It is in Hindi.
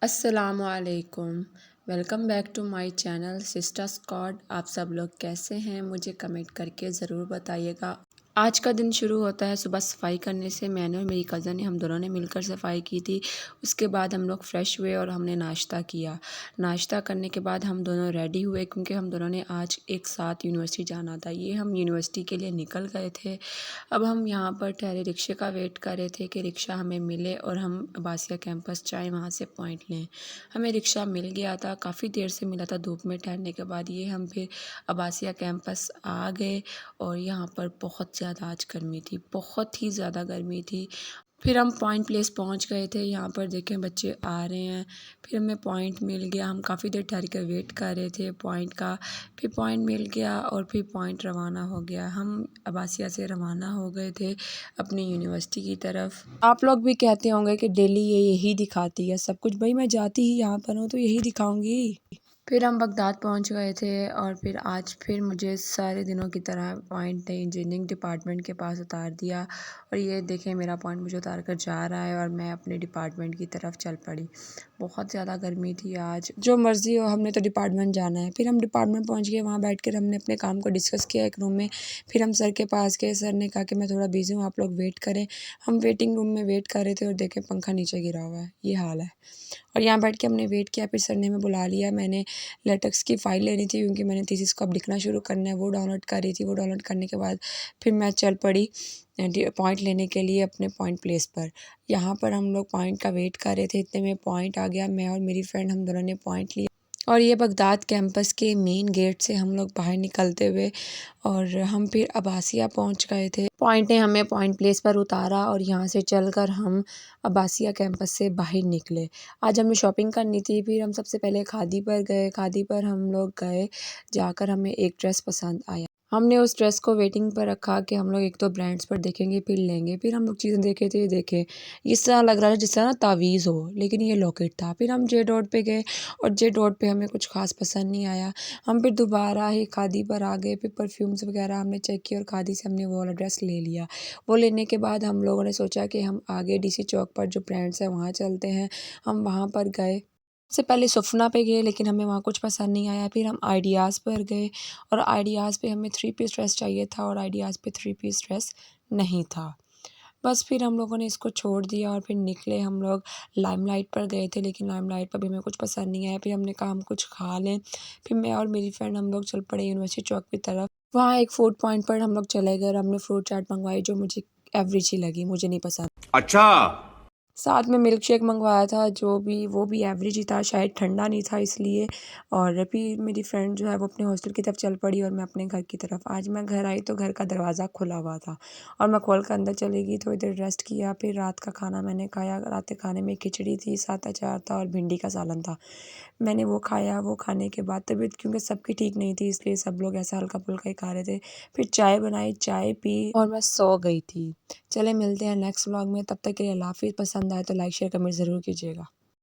अस्सलामुअलैकुम। Welcome back to my channel sister squad. आप सब लोग कैसे हैं मुझे कमेंट करके ज़रूर बताइएगा। आज का दिन शुरू होता है सुबह सफाई करने से। मैंने और मेरी कज़न ने हम दोनों ने मिलकर सफाई की थी। उसके बाद हम लोग फ़्रेश हुए और हमने नाश्ता किया। नाश्ता करने के बाद हम दोनों रेडी हुए क्योंकि हम दोनों ने आज एक साथ यूनिवर्सिटी जाना था। ये हम यूनिवर्सिटी के लिए निकल गए थे। अब हम यहाँ पर ठहरे रिक्शे का वेट कर रहे थे कि रिक्शा हमें मिले और हम अब्बासिया कैंपस जाएँ, वहाँ से पॉइंट लें। हमें रिक्शा मिल गया था, काफ़ी देर से मिला था धूप में ठहरने के बाद। ये हम फिर अब्बासिया कैंपस आ गए और यहाँ पर बहुत ज़्यादा आज गर्मी थी, बहुत ही ज़्यादा गर्मी थी। फिर हम पॉइंट प्लेस पहुँच गए थे। यहाँ पर देखें बच्चे आ रहे हैं। फिर हमें पॉइंट मिल गया। हम काफ़ी देर ठहर कर वेट कर रहे थे पॉइंट का। फिर पॉइंट मिल गया और फिर पॉइंट रवाना हो गया। हम अब्बासिया से रवाना हो गए थे अपनी यूनिवर्सिटी की तरफ। आप लोग भी कहते होंगे कि डेली ये यही दिखाती है सब कुछ। भाई मैं जाती ही यहाँ पर हूँ तो यही दिखाऊंगी। फिर हम बगदाद पहुंच गए थे और फिर आज फिर मुझे सारे दिनों की तरह पॉइंट ने इंजीनियरिंग डिपार्टमेंट के पास उतार दिया और ये देखें मेरा पॉइंट मुझे उतार कर जा रहा है और मैं अपने डिपार्टमेंट की तरफ चल पड़ी। बहुत ज़्यादा गर्मी थी आज। जो मर्ज़ी हो, हमने तो डिपार्टमेंट जाना है। फिर हम डिपार्टमेंट पहुंच गए। वहाँ बैठ कर हमने अपने काम को डिस्कस किया एक रूम में। फिर हम सर के पास गए। सर ने कहा कि मैं थोड़ा बिज़ी हूँ, आप लोग वेट करें। हम वेटिंग रूम में वेट कर रहे थे और देखें पंखा नीचे गिरा हुआ है, ये हाल है। और यहाँ बैठ के हमने वेट किया। फिर सर ने हमें बुला लिया। मैंने लेटेक्स की फ़ाइल लेनी थी क्योंकि मैंने थीसिस को अब लिखना शुरू करना है, वो डाउनलोड कर रही थी। वो डाउनलोड करने के बाद फिर मैं चल पड़ी पॉइंट लेने के लिए अपने पॉइंट प्लेस पर। यहाँ पर हम लोग पॉइंट का वेट कर रहे थे, इतने में पॉइंट आ गया। मैं और मेरी फ्रेंड हम दोनों ने पॉइंट लिया और ये बगदाद कैंपस के मेन गेट से हम लोग बाहर निकलते हुए और हम फिर अब्बासिया पहुंच गए थे। पॉइंट ने हमें पॉइंट प्लेस पर उतारा और यहाँ से चलकर हम अब्बासिया कैंपस से बाहर निकले। आज हमें शॉपिंग करनी थी। फिर हम सबसे पहले खादी पर गए। खादी पर हम लोग गए, जाकर हमें एक ड्रेस पसंद आया। हमने उस ड्रेस को वेटिंग पर रखा कि हम लोग एक दो ब्रांड्स पर देखेंगे फिर लेंगे। फिर हम लोग चीज़ें देखे थे, देखे इस तरह लग रहा था जिस तरह ना तावीज़ हो, लेकिन ये लॉकेट था। फिर हम जे डॉट पे गए और जे डॉट पे हमें कुछ खास पसंद नहीं आया। हम फिर दोबारा ही खादी पर आ गए। फिर परफ्यूम्स वगैरह हमने चेक किया और खादी से हमने वो वाला ड्रेस ले लिया। वो लेने के बाद हम लोगों ने सोचा कि हम आगे डीसी चौक पर जो ब्रांड्स है वहाँ चलते हैं। हम वहाँ पर गए। सबसे पहले सफना पे गए लेकिन हमें वहाँ कुछ पसंद नहीं आया। फिर हम आइडियाज़ पर गए और आइडियाज़ पे हमें 3 पीस ड्रेस चाहिए था और आइडियाज़ पे 3 पीस ड्रेस नहीं था। बस फिर हम लोगों ने इसको छोड़ दिया और फिर निकले। हम लोग लाइमलाइट पर गए थे लेकिन लाइमलाइट पर भी हमें कुछ पसंद नहीं आया। फिर हमने कहा हम कुछ खा लें। फिर मैं और मेरी फ्रेंड हम लोग चल पड़े यूनिवर्सिटी चौक की तरफ। वहाँ एक फूड पॉइंट पर हम लोग चले गए और हमने फ्रूट चाट मंगवाई जो मुझे एवरेज ही लगी, मुझे नहीं पसंद। अच्छा। साथ में मिल्क शेक मंगवाया था जो भी वो भी एवरेज ही था, शायद ठंडा नहीं था इसलिए। और फिर मेरी फ्रेंड जो है वो अपने हॉस्टल की तरफ चल पड़ी और मैं अपने घर की तरफ। आज मैं घर आई तो घर का दरवाज़ा खुला हुआ था और मैं खोल कर अंदर चली गई, थोड़ी देर रेस्ट किया। फिर रात का खाना मैंने खाया। रात के खाने में खिचड़ी थी, साथ अचार था और भिंडी का सालन था। मैंने वो खाया। वो खाने के बाद तबीयत क्योंकि सबकी ठीक नहीं थी इसलिए सब लोग ऐसा हल्का फुल्का ही खा रहे थे। फिर चाय बनाई, चाय पी और मैं सो गई थी। चले मिलते हैं नेक्स्ट व्लॉग में, तब तक के लिए अल्लाह हाफ़िज़। पसंद आए तो लाइक शेयर कमेंट ज़रूर कीजिएगा।